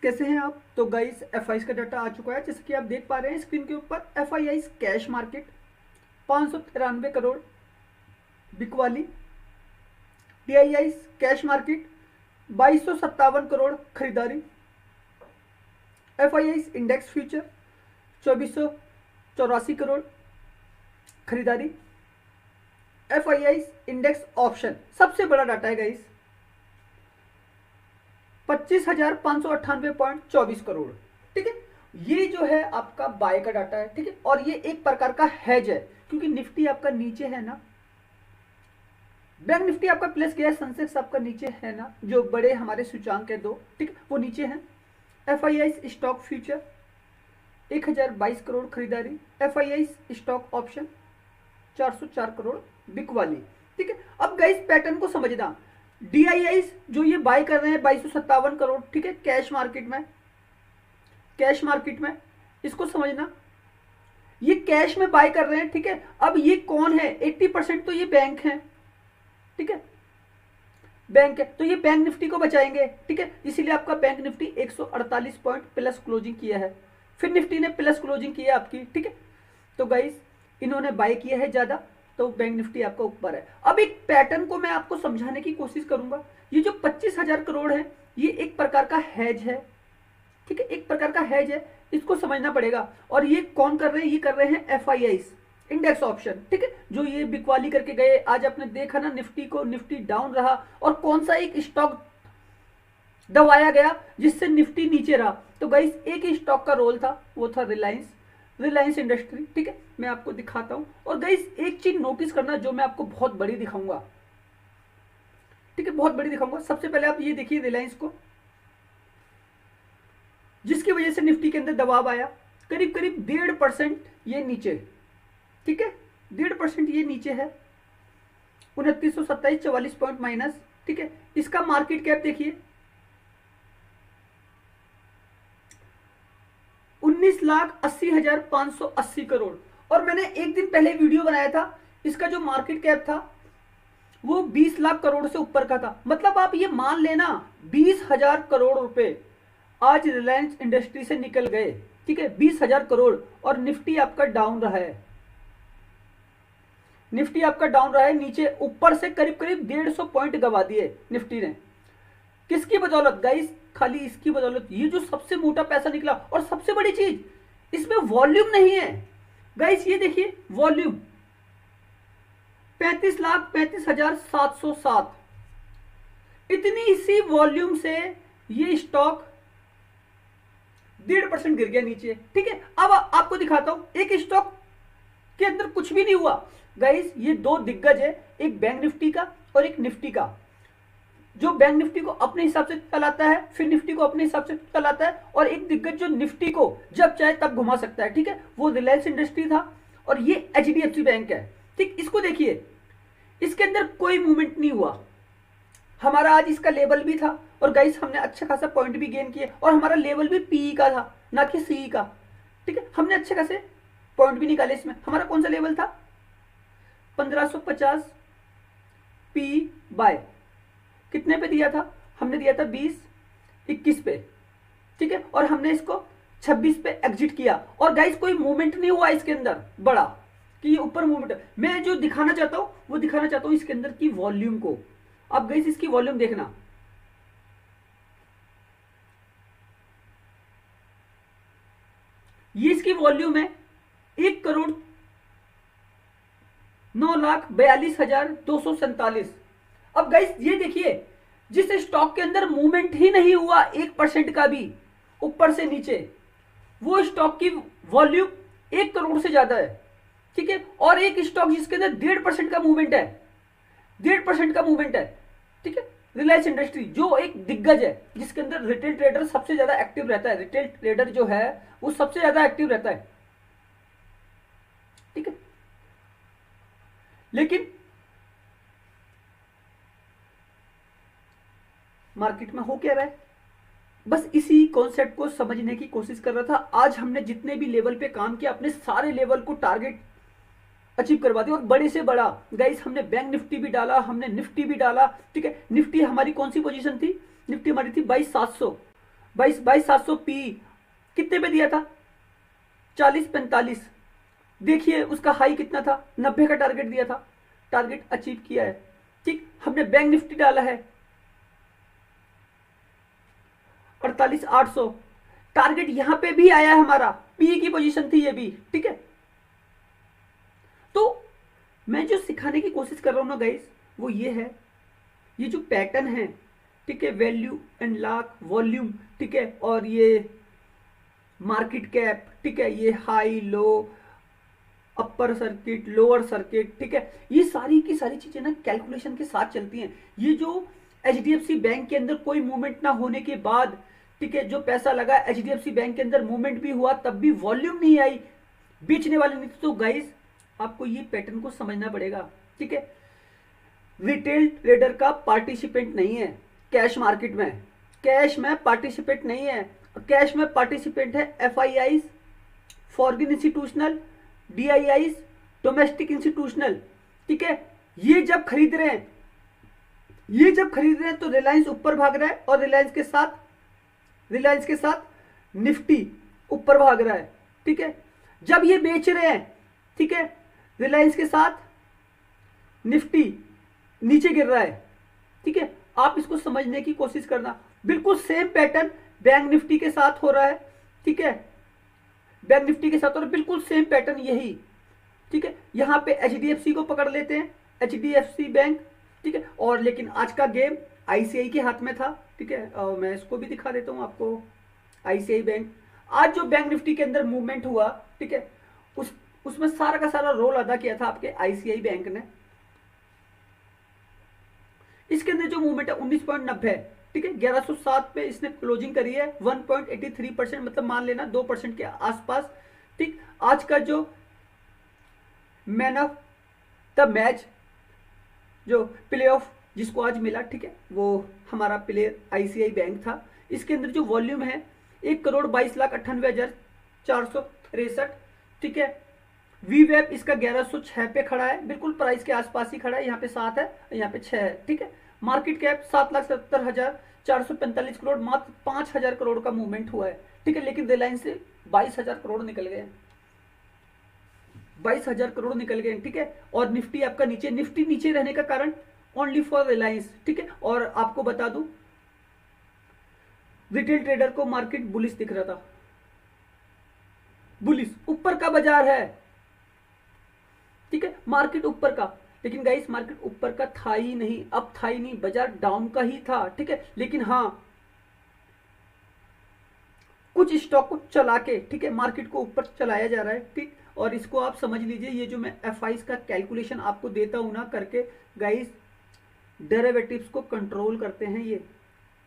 कैसे हैं आप। तो गाइस एफआईआई का डाटा आ चुका है, जैसे कि आप देख पा रहे हैं स्क्रीन के ऊपर। एफआईआई कैश मार्केट 593 करोड़ बिकवाली। डीआईआई कैश मार्केट 2257 करोड़ खरीदारी। एफआईआई इंडेक्स फ्यूचर 2484 करोड़ खरीदारी। एफआईआई इंडेक्स ऑप्शन सबसे बड़ा डाटा है गाइस, 25,598.24 करोड़। ठीक है, ये जो है आपका बाय का डाटा है। ठीक है, और ये एक प्रकार का हेज है, क्योंकि निफ्टी आपका नीचे है ना, बैंक निफ्टी आपका प्लस गया, सेंसेक्स आपका नीचे है ना, जो बड़े हमारे सूचांक है दो, ठीक है, वो नीचे हैं। एफआईआई स्टॉक फ्यूचर 1022 करोड़ खरीदारी। एफआईआई स्टॉक ऑप्शन 404 करोड़ बिकवाली। ठीक है, अब गाइस पैटर्न को समझना। डीआईआई जो ये बाय कर रहे हैं 2257 करोड़, ठीक है, कैश मार्केट में इसको समझना, ये कैश में बाय कर रहे हैं। ठीक है, अब ये कौन है, 80% तो ये बैंक है। ठीक है, बैंक है, तो ये बैंक निफ्टी को बचाएंगे। ठीक है, इसीलिए आपका bank Nifty 148 point plus closing किया है, फिर निफ्टी ने प्लस क्लोजिंग किया आपकी। ठीक है, तो गाइस इन्होंने बाय किया है ज्यादा, तो बैंक निफ्टी आपका ऊपर है। अब एक पैटर्न को मैं आपको समझाने की कोशिश करूंगा। ये जो 25,000 करोड़ है, ये एक प्रकार का हेज है। ठीक है, एक प्रकार का हेज है, इसको समझना पड़ेगा। और ये कौन कर रहे हैं, ये कर रहे हैं एफआईआई इंडेक्स ऑप्शन। ठीक है, जो ये बिकवाली करके गए, आज आपने देखा ना निफ्टी को, निफ्टी डाउन रहा, और कौन सा एक स्टॉक दबाया गया जिससे निफ्टी नीचे रहा। तो गाइस एक ही स्टॉक का रोल था, वो था रिलायंस इंडस्ट्री। ठीक है, मैं आपको दिखाता हूं। और गाइस एक चीज नोटिस करना, जो मैं आपको बहुत बड़ी दिखाऊंगा। ठीक है, बहुत बड़ी दिखाऊंगा। सबसे पहले आप ये देखिए रिलायंस को, जिसकी वजह से निफ्टी के अंदर दबाव आया, करीब करीब 1.5% ये नीचे। ठीक है, 1.5% ये नीचे है, 2927 44 पॉइंट माइनस। ठीक है, इसका मार्केट कैप देखिए 19,80,580 करोड़। और मैंने एक दिन पहले वीडियो बनाया था, इसका जो मार्केट कैप था वो 20 लाख करोड़ से ऊपर का था। मतलब आप ये मान लेना 20,000 करोड़ रुपए आज रिलायंस इंडस्ट्री से निकल गए। ठीक है, 20,000 करोड़। और निफ्टी आपका डाउन रहा है, निफ्टी आपका डाउन रहा है नीचे, ऊपर से करीब करीब 150 पॉइंट गवा दिए निफ्टी ने। किसकी बदौलत गाइस, खाली इसकी बदौलत। ये जो सबसे मोटा पैसा निकला, और सबसे बड़ी चीज इसमें वॉल्यूम नहीं है गाइस, ये देखिए वॉल्यूम 35,35,707। इतनी सी वॉल्यूम से ये स्टॉक 1.5% गिर गया नीचे। ठीक है, अब आपको दिखाता हूं, एक स्टॉक के अंदर कुछ भी नहीं हुआ गाइस। ये दो दिग्गज है, एक बैंक निफ्टी का और एक निफ्टी का। जो बैंक निफ्टी को अपने हिसाब से चलाता है, फिर निफ्टी को अपने हिसाब से चलाता है, और एक दिग्गज जो निफ्टी को जब चाहे तब घुमा सकता है। ठीक है, वो रिलायंस इंडस्ट्री था, और ये एचडीएफसी बैंक है। ठीक, इसको देखिए, इसके अंदर कोई मूवमेंट नहीं हुआ। हमारा आज इसका लेवल भी था, और गाइस हमने अच्छा खासा पॉइंट भी गेन किए, और हमारा लेवल भी पीई का था, ना कि सीई का। ठीक है, हमने अच्छे खासे पॉइंट भी निकाले इसमें। हमारा कौन सा लेवल था, 1550 पी बाय कितने पे दिया था, हमने दिया था 20-21 पे। ठीक है, और हमने इसको 26 पे एग्जिट किया। और गाइस कोई मूवमेंट नहीं हुआ इसके अंदर बड़ा कि ये ऊपर मूवमेंट है। मैं जो दिखाना चाहता हूं वो दिखाना चाहता हूं इसके अंदर की वॉल्यूम को। अब गाइस इसकी वॉल्यूम देखना, ये इसकी वॉल्यूम है 1,09,42,247। अब गाइस ये देखिए, जिस स्टॉक के अंदर मूवमेंट ही नहीं हुआ 1% का भी ऊपर से नीचे, वो स्टॉक की वॉल्यूम 1 करोड़ से ज्यादा है। ठीक है, और एक स्टॉक जिसके अंदर 1.5% का मूवमेंट है, 1.5% का मूवमेंट है। ठीक है, रिलायंस इंडस्ट्री जो एक दिग्गज है, जिसके अंदर रिटेल ट्रेडर सबसे ज्यादा एक्टिव रहता है। रिटेल ट्रेडर जो है वो सबसे ज्यादा एक्टिव रहता है। ठीक है, लेकिन मार्केट में हो क्या रहा है, बस इसी कॉन्सेप्ट को समझने की कोशिश कर रहा था। आज हमने जितने भी लेवल पे काम किया, अपने सारे लेवल को टारगेट अचीव करवा दिया, और बड़े से बड़ा गाइस हमने बैंक निफ्टी भी डाला, हमने निफ्टी भी डाला। ठीक है, निफ्टी हमारी कौन सी पोजीशन थी, निफ्टी हमारी थी 22,700, 22,700 पी कितने पे दिया था? 40-45। देखिए उसका हाई कितना था? 90 का टारगेट दिया था, टारगेट अचीव किया है। ठीक, हमने बैंक निफ्टी डाला है 48,800, टारगेट यहां पे भी आया है हमारा, पी की पोजीशन थी ये भी। ठीक है, तो मैं जो सिखाने की कोशिश कर रहा हूं ना गाइस, वो ये है, ये जो पैटर्न है, ठीक है, वैल्यू एंड लाख वॉल्यूम, ठीक है, और ये मार्केट कैप, ठीक है, ये high low, upper circuit, lower circuit, ठीक है, ये सारी की सारी चीजें ना कैलकुलेशन के साथ चलती हैं। ये जो एचडीएफसी बैंक के अंदर कोई मूवमेंट ना होने के बाद, ठीक है, जो पैसा लगा एचडीएफसी बैंक के अंदर मूवमेंट भी हुआ तब भी वॉल्यूम नहीं आई, बेचने वाले नहीं। तो गाइस आपको ये पैटर्न को समझना पड़ेगा। ठीक है, रिटेल ट्रेडर का पार्टिसिपेंट नहीं है कैश मार्केट में, कैश में पार्टिसिपेंट नहीं है। कैश में पार्टिसिपेंट है FIIs, foreign institutional, DIIs, domestic institutional. ठीक है, ये जब खरीद रहे हैं, ये जब खरीद रहे हैं तो रिलायंस ऊपर भाग रहा है, और रिलायंस के साथ निफ्टी ऊपर भाग रहा है। ठीक है, जब ये बेच रहे हैं, ठीक है, रिलायंस के साथ निफ्टी नीचे गिर रहा है। ठीक है, आप इसको समझने की कोशिश करना। बिल्कुल सेम पैटर्न बैंक निफ्टी के साथ हो रहा है। ठीक है, बैंक निफ्टी के साथ और बिल्कुल सेम पैटर्न यही। ठीक है, यहां पे एचडीएफसी को पकड़ लेते हैं, एचडीएफसी बैंक। ठीक है, और लेकिन आज का गेम आईसीआई के हाथ में था। ठीक है, मैं इसको भी दिखा देता हूं आपको, आईसीआई बैंक। आज जो बैंक निफ्टी के अंदर मूवमेंट हुआ, ठीक है, उसमें सारा का सारा रोल अदा किया था आपके आईसीआई बैंक ने। इसके अंदर जो मूवमेंट है 19.90, ठीक है, 1107 पे इसने क्लोजिंग करी है, 1.83%, मतलब मान लेना 2% के आसपास। ठीक, आज का जो मैन ऑफ द मैच, जो प्ले ऑफ जिसको आज मिला, ठीक है, वो हमारा प्लेयर आईसीआई बैंक था। इसके अंदर जो वॉल्यूम है 1,22,98,463। ठीक है, वी वेब इसका 1106 पे खड़ा है, बिल्कुल प्राइस के आसपास ही खड़ा है, यहाँ पे 7 है, यहाँ पे 6 है। ठीक है, मार्केट कैप 7,70,445 करोड़, मात्र 5,000 करोड़ का मूवमेंट हुआ है। ठीक है, लेकिन रिलायंस से 22,000 करोड़ निकल गए, 22,000 करोड़ निकल गए। ठीक है, और निफ्टी आपका नीचे, निफ्टी नीचे रहने का कारण ओनली फॉर रिलायंस। ठीक है, और आपको बता दूं रिटेल ट्रेडर को मार्केट बुलिश दिख रहा था, बुलिश, ऊपर का बाजार है। ठीक है, मार्केट ऊपर का, लेकिन गाइस मार्केट ऊपर का था ही नहीं, अब था ही नहीं, बाजार डाउन का ही था। ठीक है, लेकिन हाँ कुछ स्टॉक को चला के, ठीक है, मार्केट को ऊपर चलाया जा रहा है। ठीक, और इसको आप समझ लीजिए, ये जो मैं एफआईज का कैलकुलेशन आपको देता हूं ना करके, गाइस डेरिवेटिव्स को कंट्रोल करते हैं ये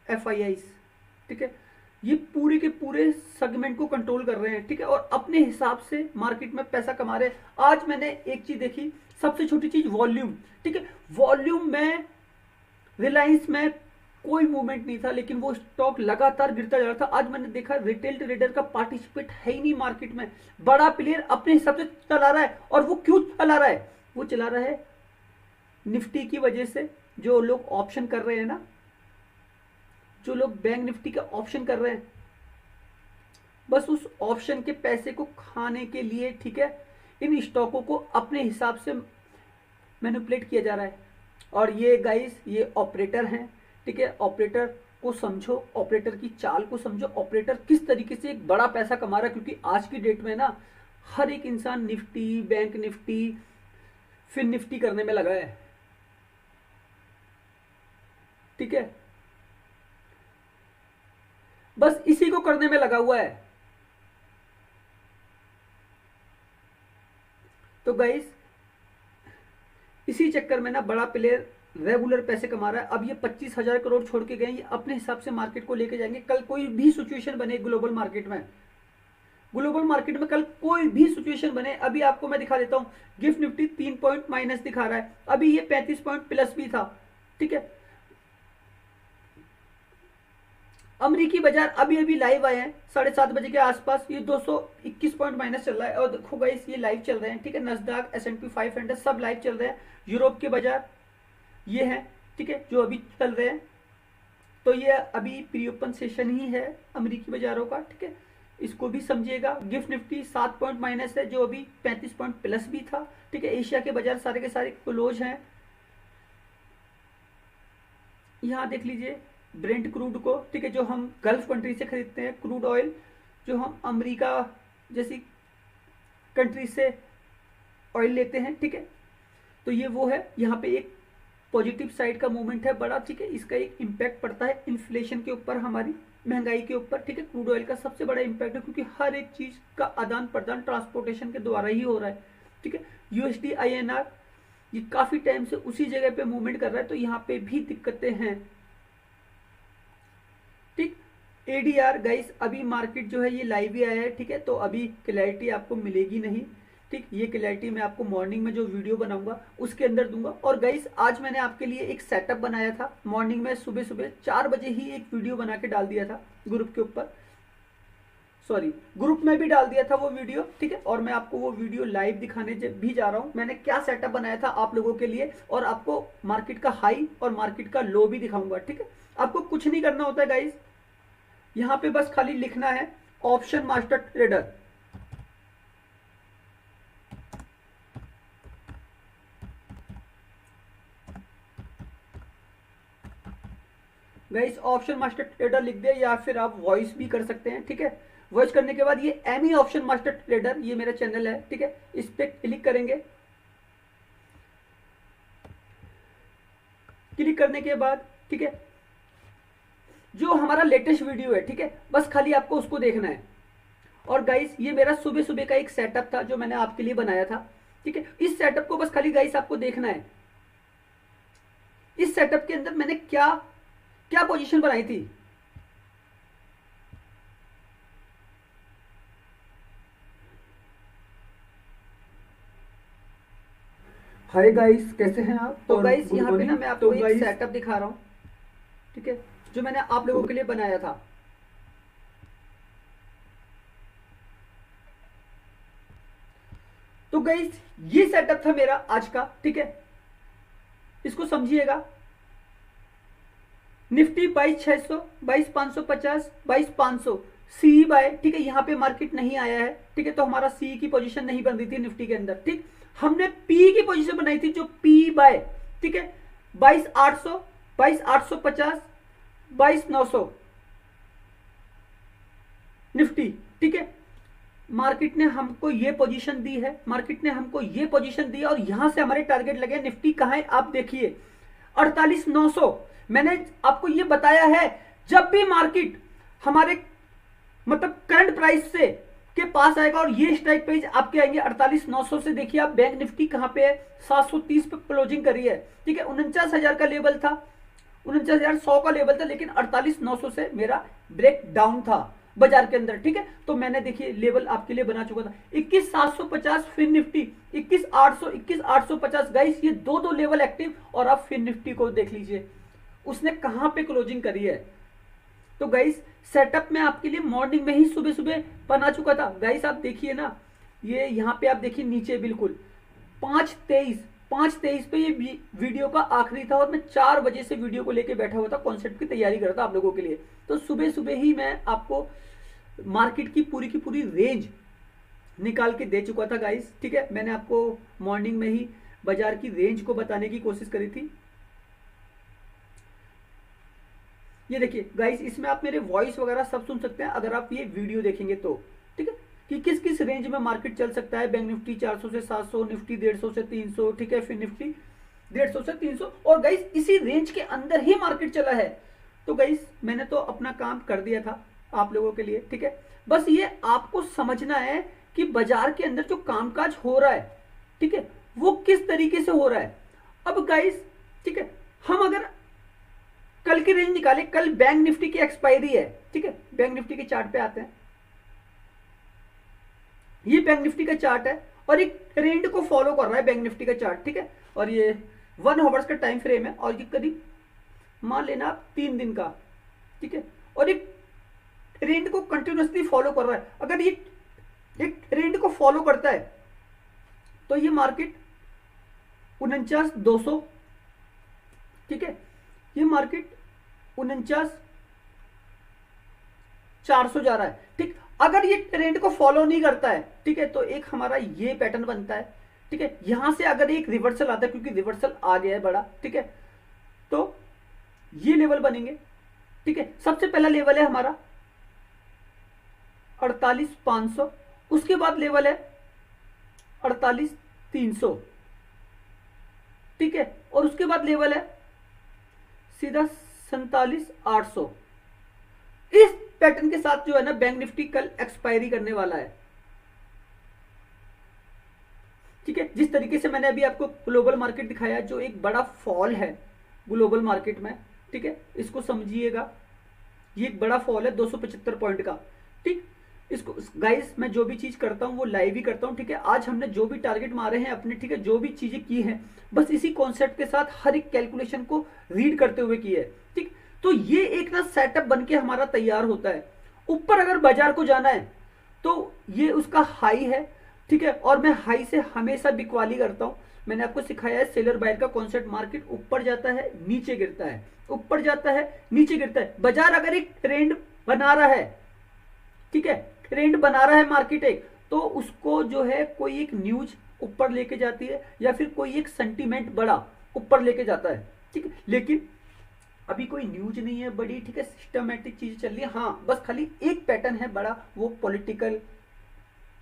एफआईआईज। ठीक है, ये पूरे के पूरे सेगमेंट को कंट्रोल कर रहे हैं। ठीक है, और अपने हिसाब से मार्केट में पैसा कमा रहे हैं। आज मैंने एक चीज देखी, सबसे छोटी चीज वॉल्यूम। ठीक है, वॉल्यूम में रिलायंस में कोई मूवमेंट नहीं था, लेकिन वो स्टॉक लगातार गिरता जा रहा था। आज मैंने देखा रिटेल ट्रेडर का पार्टिसिपेट है ही नहीं मार्केट में, बड़ा प्लेयर अपने हिसाब से चला रहा है। और वो क्यों चला रहा है? वो चला रहा है निफ्टी की वजह से। जो लोग ऑप्शन कर रहे हैं ना, जो लोग बैंक निफ्टी का ऑप्शन कर रहे हैं, बस उस ऑप्शन के पैसे को खाने के लिए, ठीक है, इन स्टॉकों को अपने हिसाब से मैनिपुलेट किया जा रहा है। और ये गाइस ये ऑपरेटर हैं। ठीक है, ऑपरेटर को समझो, ऑपरेटर की चाल को समझो, ऑपरेटर किस तरीके से एक बड़ा पैसा कमा रहा है। क्योंकि आज की डेट में ना हर एक इंसान निफ्टी, बैंक निफ्टी, फिर निफ्टी करने में लगा है। ठीक है, बस इसी को करने में लगा हुआ है। तो गाइस इसी चक्कर में ना बड़ा प्लेयर रेगुलर पैसे कमा रहा है। अब ये 25,000 करोड़ छोड़ के गए, ये अपने हिसाब से मार्केट को लेके जाएंगे। कल कोई भी सिचुएशन बने ग्लोबल मार्केट में, कल कोई भी सिचुएशन बने, अभी आपको मैं दिखा देता हूं, गिफ्ट निफ्टी 3 पॉइंट माइनस दिखा रहा है, अभी ये 35 पॉइंट प्लस भी था। ठीक है, अमेरिकी बाजार अभी अभी लाइव आए हैं 7:30 बजे के आसपास, ये 221 पॉइंट माइनस चल रहा है। और देखो गाइस ये लाइव चल रहे हैं। ठीक है, नस्डैक, S&P 500 सब लाइव चल रहे हैं। यूरोप के बाजार ये हैं, ठीक है, जो अभी चल रहे हैं। तो ये अभी प्री ओपन सेशन ही है अमेरिकी बाजारों का, ठीक है, इसको भी समझिएगा। गिफ्ट निफ्टी 7 पॉइंट माइनस है, जो अभी 35 पॉइंट प्लस भी था, ठीक है। एशिया के बाजार सारे के सारे क्लोज हैं। यहाँ देख लीजिए ब्रेंट क्रूड को, ठीक है, जो हम गल्फ कंट्री से खरीदते हैं, क्रूड ऑयल जो हम अमेरिका जैसी कंट्री से ऑयल लेते हैं, ठीक है। तो ये वो है, यहाँ पे एक पॉजिटिव साइड का मूवमेंट है बड़ा, ठीक है। इसका एक इम्पैक्ट पड़ता है इन्फ्लेशन के ऊपर, हमारी महंगाई के ऊपर, ठीक है। क्रूड ऑयल का सबसे बड़ा इम्पैक्ट है, क्योंकि हर एक चीज का आदान प्रदान ट्रांसपोर्टेशन के द्वारा ही हो रहा है, ठीक है। यूएसडी आईएनआर ये काफी टाइम से उसी जगह पे मूवमेंट कर रहा है, तो यहाँ पे भी दिक्कतें हैं, ठीक। एडीआर गाइस अभी मार्केट जो है ये लाइव ही आया है, ठीक है, तो अभी क्लैरिटी आपको मिलेगी नहीं, ठीक। ये क्लैरिटी मैं आपको मॉर्निंग में जो वीडियो बनाऊंगा उसके अंदर दूंगा। और गाइस आज मैंने आपके लिए एक सेटअप बनाया था मॉर्निंग में, सुबह सुबह 4 बजे ही एक वीडियो बना के डाल दिया था ग्रुप के ऊपर, सॉरी ग्रुप में भी डाल दिया था वो वीडियो, ठीक है। और मैं आपको वो वीडियो लाइव दिखाने भी जा रहा हूं, मैंने क्या सेटअप बनाया था आप लोगों के लिए, और आपको मार्केट का हाई और मार्केट का लो भी दिखाऊंगा, ठीक है। आपको कुछ नहीं करना होता है गाइस, यहां पे बस खाली लिखना है option master trader, guys option master trader लिख दे, या फिर आप वॉइस भी कर सकते हैं, ठीक है। वॉइस करने के बाद ये एमी ऑप्शन मास्टर ट्रेडर, ये मेरा चैनल है, ठीक है, इस पे क्लिक करेंगे। क्लिक करने के बाद, ठीक है, जो हमारा लेटेस्ट वीडियो है, ठीक है, बस खाली आपको उसको देखना है। और गाइस ये मेरा सुबह सुबह का एक सेटअप था जो मैंने आपके लिए बनाया था, ठीक है। इस सेटअप को बस खाली गाइस आपको देखना है। इस सेटअप के अंदर मैंने क्या क्या पोजीशन बनाई थी, हाय गाइस कैसे हैं आप। तो गाइस यहाँ पे ना मैं आपको एक सेटअप दिखा रहा हूं, ठीक है, जो मैंने आप लोगों के लिए बनाया था। तो गाइस ये सेटअप था मेरा आज का, ठीक है, इसको समझिएगा। निफ्टी 22,600, 22,550, 22,500 सी बाय, ठीक है, यहाँ पे मार्केट नहीं आया है, ठीक है, तो हमारा सी की पोजीशन नहीं बन रही थी निफ्टी के अंदर, ठीक। हमने पी की पोजीशन बनाई थी जो पी बाय, ठीक है, 22,800, 22,850, 22,900 निफ्टी, ठीक है। मार्केट ने हमको ये पोजीशन दी है, मार्केट ने हमको ये पोजीशन दी है, और यहां से हमारे टारगेट लगे। निफ्टी कहां है आप देखिए 48,900। मैंने आपको ये बताया है जब भी मार्केट हमारे मतलब करंट प्राइस से के पास आएगा और ये स्ट्राइक प्राइस आपके आएंगे 48,900 से, देखिए आप बैंक निफ्टी कहां पे है 730 पे क्लोजिंग करी है, ठीक है। 49,000 का लेवल था, 49,100 का लेवल था, लेकिन 48,900 से मेरा ब्रेक डाउन था बाजार के अंदर, ठीक है। तो मैंने देखिए लेवल आपके लिए बना चुका था 21,750 फिन निफ्टी, 21,800, 21,850 गाइस, ये दो लेवल एक्टिव। और आप फिन निफ्टी को देख लीजिए उसने कहां पे क्लोजिंग करी है। तो गाइस सेटअप में आपके लिए मॉर्निंग में ही सुबह सुबह बना चुका था। गाइस आप देखिए ना, ये यहां पे आप देखिए नीचे बिल्कुल 5:23 पे ये वीडियो का आखिरी था, और मैं 4 बजे से वीडियो को लेके बैठा हुआ था, कॉन्सेप्ट की तैयारी कर रहा था आप लोगों के लिए। तो सुबह सुबह ही मैं आपको मार्केट की पूरी रेंज निकाल के दे चुका था गाइस, ठीक है। मैंने आपको मॉर्निंग में ही बाजार की रेंज को बताने की कोशिश करी थी। ये देखिए गाइस, इसमें आप मेरे वॉइस वगैरह सब सुन सकते हैं अगर आप ये वीडियो देखेंगे तो, ठीक है, कि किस किस रेंज में मार्केट चल सकता है। बैंक निफ्टी 400 से 700, निफ्टी 150 से 300, ठीक है, फिर निफ्टी 150 से 300, और गाइस इसी रेंज के अंदर ही मार्केट चला है। तो गाइस मैंने तो अपना काम कर दिया था आप लोगों के लिए, ठीक है। बस ये आपको समझना है कि बाजार के अंदर जो कामकाज हो रहा है, ठीक है, वो किस तरीके से हो रहा है। अब गाइस, ठीक है, हम अगर कल की रेंज निकाले, कल बैंक निफ्टी की एक्सपायरी है, ठीक है, बैंक निफ्टी के चार्ट पे आते हैं। ये बैंक निफ्टी का चार्ट है और एक ट्रेंड को फॉलो कर रहा है बैंक निफ्टी का चार्ट, ठीक है, और ये 1 आवर्स का टाइम फ्रेम है, और ये करीब मान लेना आप 3 दिन का, ठीक है, और एक ट्रेंड को कंटिन्यूसली फॉलो कर रहा है। अगर ये एक ट्रेंड को फॉलो करता है तो ये मार्केट 49,200, ठीक है, ये मार्केट 49,400 जा रहा है। ठीक, अगर ये ट्रेंड को फॉलो नहीं करता है, ठीक है, तो एक हमारा ये पैटर्न बनता है। ठीक है, यहां से अगर एक रिवर्सल आता है, क्योंकि रिवर्सल आ गया है बड़ा, ठीक है, तो ये लेवल बनेंगे। ठीक है, सबसे पहला लेवल है हमारा 48,500, उसके बाद लेवल है 48,300। ठीक है, और उसके बाद लेवल है सीधा 47,800। इस पैटर्न के साथ जो है ना बैंक निफ्टी कल एक्सपायरी करने वाला है। ठीक है, जिस तरीके से मैंने अभी आपको ग्लोबल मार्केट दिखाया, जो एक बड़ा फॉल है ग्लोबल मार्केट में, ठीक है, इसको समझिएगा, ये एक बड़ा फॉल है 275 पॉइंट का। ठीक, इसको गाइस मैं जो भी चीज करता हूं वो लाइव ही करता हूं। ठीक है, आज हमने जो भी टारगेट मारे हैं अपने, ठीक है, जो भी चीजें की हैं, बस इसी कॉन्सेप्ट के साथ हर एक कैलकुलेशन को रीड करते हुए की है। ठीक, तो ये एक ना सेटअप बन के हमारा तैयार होता है। ऊपर अगर बाजार को जाना है तो ये उसका हाई है। ठीक है, और मैं हाई से हमेशा बिकवाली करता हूं। मैंने आपको सिखाया है सेलर बायर का कॉन्सेप्ट। मार्केट ऊपर जाता है, नीचे गिरता है, ऊपर जाता है, नीचे गिरता है। बाजार अगर एक ट्रेंड बना रहा है, ठीक है, ट्रेंड बना रहा है मार्केट एक, तो उसको जो है कोई एक न्यूज ऊपर लेके जाती है, या फिर कोई एक सेंटीमेंट बड़ा ऊपर लेके जाता है। ठीक है, लेकिन अभी कोई न्यूज नहीं है बड़ी, ठीक है, सिस्टमैटिक चीज चल रही है। हाँ, बस खाली एक पैटर्न है बड़ा, वो पॉलिटिकल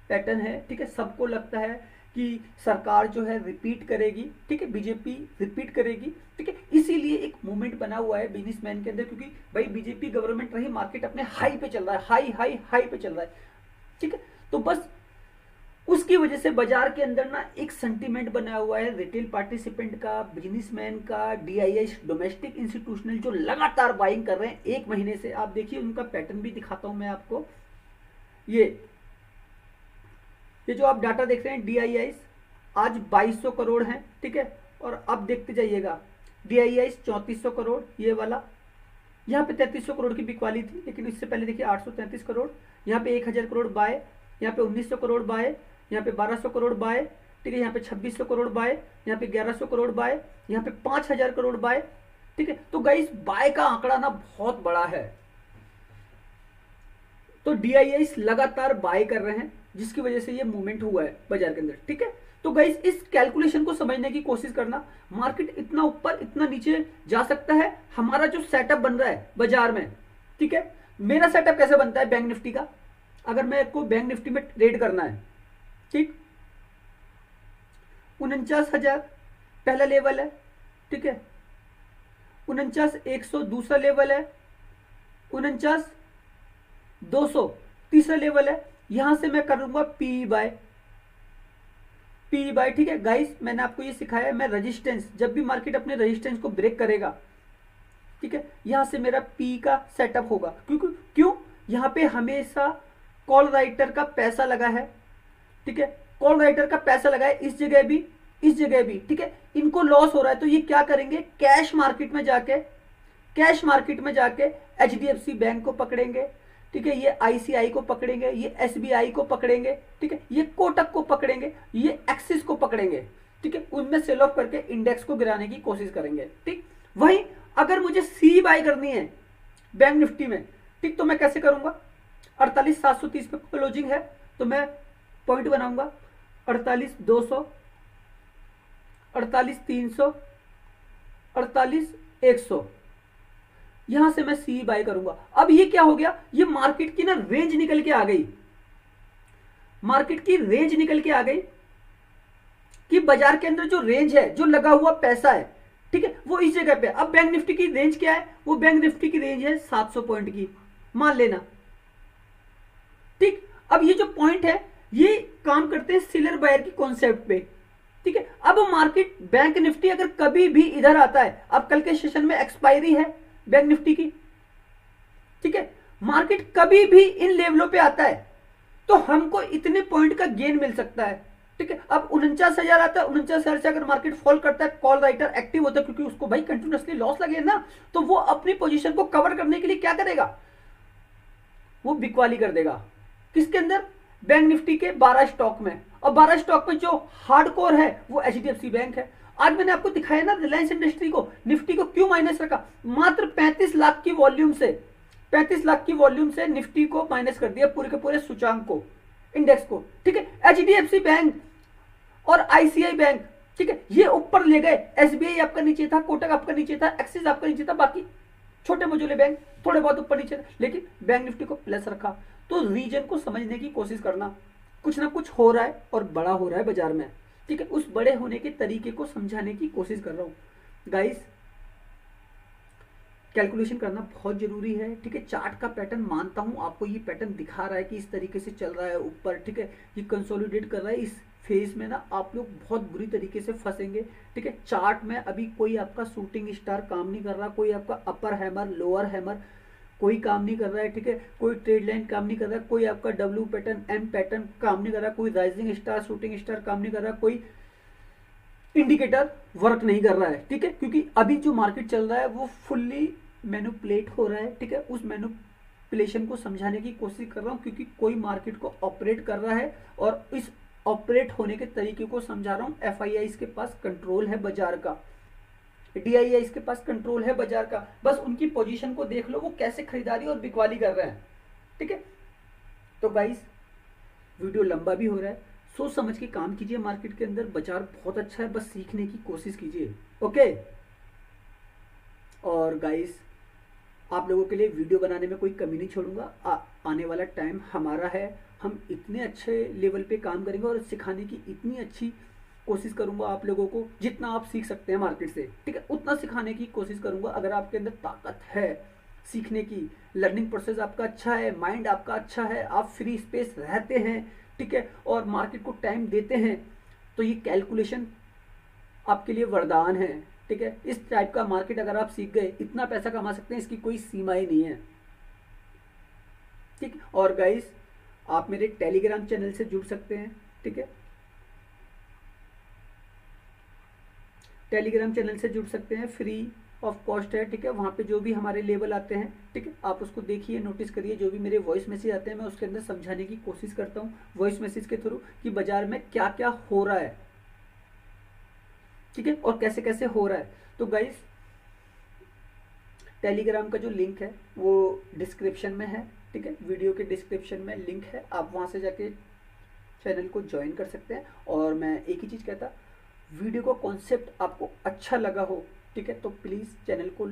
पैटर्न है। ठीक है, सबको लगता है कि सरकार जो है रिपीट करेगी, ठीक है, बीजेपी रिपीट करेगी। ठीक है, इसीलिए एक मूवमेंट बना हुआ है बिजनेसमैन के अंदर, क्योंकि भाई बीजेपी गवर्नमेंट रही, मार्केट अपने हाई पे चल रहा है, हाई हाई हाई पे चल रहा है। ठीक है, तो बस उसकी वजह से बाजार के अंदर ना एक सेंटीमेंट बना हुआ है रिटेल पार्टिसिपेंट का, बिजनेसमैन का, डीआईआई डोमेस्टिक इंस्टीट्यूशनल जो लगातार बाइंग कर रहे हैं एक महीने से। आप देखिए उनका पैटर्न भी दिखाता हूं मैं आपको। ये जो आप डाटा देख रहे हैं डीआईआई आज 2200 करोड़ हैं। ठीक है, और अब देखते जाइएगा डीआईआई 3400 करोड़, ये वाला यहाँ पे 3300 करोड़ की बिकवाली थी, लेकिन इससे पहले देखिए 833 करोड़, यहाँ पे 1000 करोड़ बाय, यहाँ पे 1900 करोड़ बाय, यहाँ पे 1200 करोड़ बाय, ठीक है, यहाँ पे 2600 करोड़ बाय, यहाँ पे 1100 करोड़ बाय, यहाँ पे 5000 करोड़ बाय। ठीक है, तो गाइस बाय का आंकड़ा ना बहुत बड़ा है, तो डीआईआई लगातार बाय कर रहे हैं, जिसकी वजह से ये मूवमेंट हुआ है बाजार के अंदर। ठीक है, तो गाइस इस कैलकुलेशन को समझने की कोशिश करना। मार्केट इतना ऊपर इतना नीचे जा सकता है, हमारा जो सेटअप बन रहा है बाजार में। ठीक है, मेरा सेटअप कैसे बनता है बैंक निफ्टी का, अगर मैं को बैंक निफ्टी में ट्रेड करना है, ठीक, 49,000 पहला लेवल है। ठीक है, 49,100 दूसरा लेवल है, 49,200 तीसरा लेवल है। यहां से मैं करूंगा पी बाय। ठीक है गाइस, मैंने आपको ये सिखाया है, मैं रेजिस्टेंस, जब भी मार्केट अपने रेजिस्टेंस को ब्रेक करेगा, ठीक है, यहां से मेरा पी का सेटअप होगा। क्यों यहां पे हमेशा कॉल राइटर का पैसा लगा है। ठीक है, कॉल राइटर का पैसा लगा है, इस जगह भी, इस जगह भी। ठीक है, इनको लॉस हो रहा है, तो ये क्या करेंगे, कैश मार्केट में जाके एचडीएफसी बैंक को पकड़ेंगे। ठीक है, ये आईसीआई को पकड़ेंगे, ये एसबीआई को पकड़ेंगे। ठीक है, ये कोटक को पकड़ेंगे, ये एक्सिस को पकड़ेंगे। ठीक है, उनमें सेल ऑफ करके इंडेक्स को गिराने की कोशिश करेंगे। ठीक, वहीं अगर मुझे सी बाय करनी है बैंक निफ्टी में, ठीक, तो मैं कैसे करूंगा, 48,730 पे क्लोजिंग है, तो मैं पॉइंट बनाऊंगा 48,200, 48,300, 48,100, यहां से मैं सी बाय करूंगा। अब ये क्या हो गया, ये मार्केट की ना रेंज निकल के आ गई, मार्केट की रेंज निकल के आ गई कि बाजार के अंदर जो रेंज है, जो लगा हुआ पैसा है, ठीक है, वो इस जगह पे। अब बैंक निफ्टी की रेंज क्या है, वो बैंक निफ्टी की रेंज है 700 पॉइंट की, मान लेना। ठीक, अब ये जो पॉइंट है ये काम करते हैं सेलर बायर की कॉन्सेप्ट पे। ठीक है, अब मार्केट बैंक निफ्टी अगर कभी भी इधर आता है, अब कल के सेशन में एक्सपायरी है बैंक निफ्टी की, ठीक है, मार्केट कभी भी इन लेवलों पे आता है तो हमको इतने पॉइंट का गेन मिल सकता है। ठीक है, अब 49,000 आता है, 49,000 से अगर मार्केट फॉल करता है, कॉल राइटर एक्टिव होता है, क्योंकि उसको भाई कंटिन्यूअसली लॉस लगे ना, तो वो अपनी पोजीशन को कवर करने के लिए क्या करेगा, वो बिकवाली कर देगा। किसके अंदर, बैंक निफ्टी के 12 स्टॉक में, और 12 स्टॉक में जो हार्डकोर है वो एचडीएफसी बैंक है। आज मैंने आपको दिखाया ना रिलायंस इंडस्ट्री को, निफ्टी को क्यों माइनस रखा, मात्र 35 लाख की वॉल्यूम से, 35 लाख की वॉल्यूम से निफ्टी को माइनस कर दिया, पूरे के पूरे सूचांक को, इंडेक्स को, ठीक है। एचडीएफसी बैंक और आईसीआई बैंक, ठीक है, ये ऊपर ले गए, एसबीआई आपका नीचे था, कोटक आपका नीचे था, एक्सिस आपका नीचे था, बाकी छोटे मझोले बैंक थोड़े बहुत ऊपर नीचे, लेकिन बैंक निफ्टी को प्लस रखा। तो रीजन को समझने की कोशिश करना, कुछ ना कुछ हो रहा है और बड़ा हो रहा है बाजार में, ठीक है। उस बड़े होने के तरीके को समझाने की कोशिश कर रहा हूं गाइस। कैलकुलेशन करना बहुत जरूरी है, ठीक है। चार्ट का पैटर्न मानता हूं, आपको ये पैटर्न दिखा रहा है कि इस तरीके से चल रहा है ऊपर, ठीक है, ये कंसोलिडेट कर रहा है। इस फेज में ना आप लोग बहुत बुरी तरीके से फंसेंगे, ठीक है। चार्ट में अभी कोई आपका शूटिंग स्टार काम नहीं कर रहा, कोई आपका अपर हैमर लोअर हैमर कोई काम नहीं कर रहा है, ठीक है, कोई ट्रेड लाइन काम नहीं कर रहा है, कोई आपका डब्ल्यू पैटर्न एम पैटर्न काम नहीं कर रहा, कोई राइजिंग स्टार शूटिंग स्टार काम नहीं कर रहा, कोई इंडिकेटर वर्क नहीं कर रहा है, ठीक है। क्योंकि अभी जो मार्केट चल रहा है वो फुल्ली मैनिपुलेट हो रहा है, ठीक है। उस मैनिपुलेशन को समझाने की कोशिश कर रहा हूं, क्योंकि कोई मार्केट को ऑपरेट कर रहा है और इस ऑपरेट होने के तरीके को समझा रहा हूं। एफआईआई इसके पास कंट्रोल है बाजार का, डीआईआई इसके पास कंट्रोल है बाजार का, बस उनकी पोजीशन को देख लो, वो कैसे खरीदारी और बिकवाली कर रहे हैं, ठीक है। तो गाइस वीडियो लंबा भी हो रहा है, सोच समझ के काम कीजिए, मार्केट के अंदर बाजार बहुत अच्छा है, बस सीखने की कोशिश कीजिए, ओके। और गाइस आप लोगों के लिए वीडियो बनाने में कोई कमी नहीं छोड़ूंगा, आने वाला टाइम हमारा है, हम इतने अच्छे लेवल पे काम करेंगे और सिखाने की इतनी अच्छी कोशिश करूंगा आप लोगों को, जितना आप सीख सकते हैं मार्केट से, ठीक है, उतना सिखाने की कोशिश करूंगा। अगर आपके अंदर ताकत है सीखने की, लर्निंग प्रोसेस आपका अच्छा है, माइंड आपका अच्छा है, आप फ्री स्पेस रहते हैं, ठीक है, और मार्केट को टाइम देते हैं, तो ये कैलकुलेशन आपके लिए वरदान है, ठीक है। इस टाइप का मार्केट अगर आप सीख गए, इतना पैसा कमा सकते हैं, इसकी कोई सीमा ही नहीं है, ठीक। और गाइस आप मेरे टेलीग्राम चैनल से जुड़ सकते हैं, ठीक है, टेलीग्राम चैनल से जुड़ सकते हैं, फ्री ऑफ कॉस्ट है, ठीक है। वहाँ पे जो भी हमारे लेवल आते हैं, ठीक है, आप उसको देखिए, नोटिस करिए, जो भी मेरे वॉइस मैसेज आते हैं मैं उसके अंदर समझाने की कोशिश करता हूँ वॉइस मैसेज के थ्रू कि बाजार में क्या क्या हो रहा है, ठीक है, और कैसे कैसे हो रहा है। तो गाइस टेलीग्राम का जो लिंक है वो डिस्क्रिप्शन में है, ठीक है, वीडियो के डिस्क्रिप्शन में लिंक है, आप वहाँ से जाके चैनल को ज्वाइन कर सकते हैं। और मैं एक ही चीज़ कहता, वीडियो का कॉन्सेप्ट आपको अच्छा लगा हो, ठीक है, तो प्लीज़ चैनल को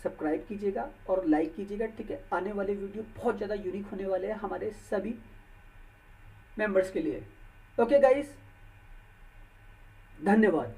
सब्सक्राइब कीजिएगा और लाइक कीजिएगा, ठीक है। आने वाले वीडियो बहुत ज़्यादा यूनिक होने वाले हैं हमारे सभी मेंबर्स के लिए, ओके गाइस, धन्यवाद।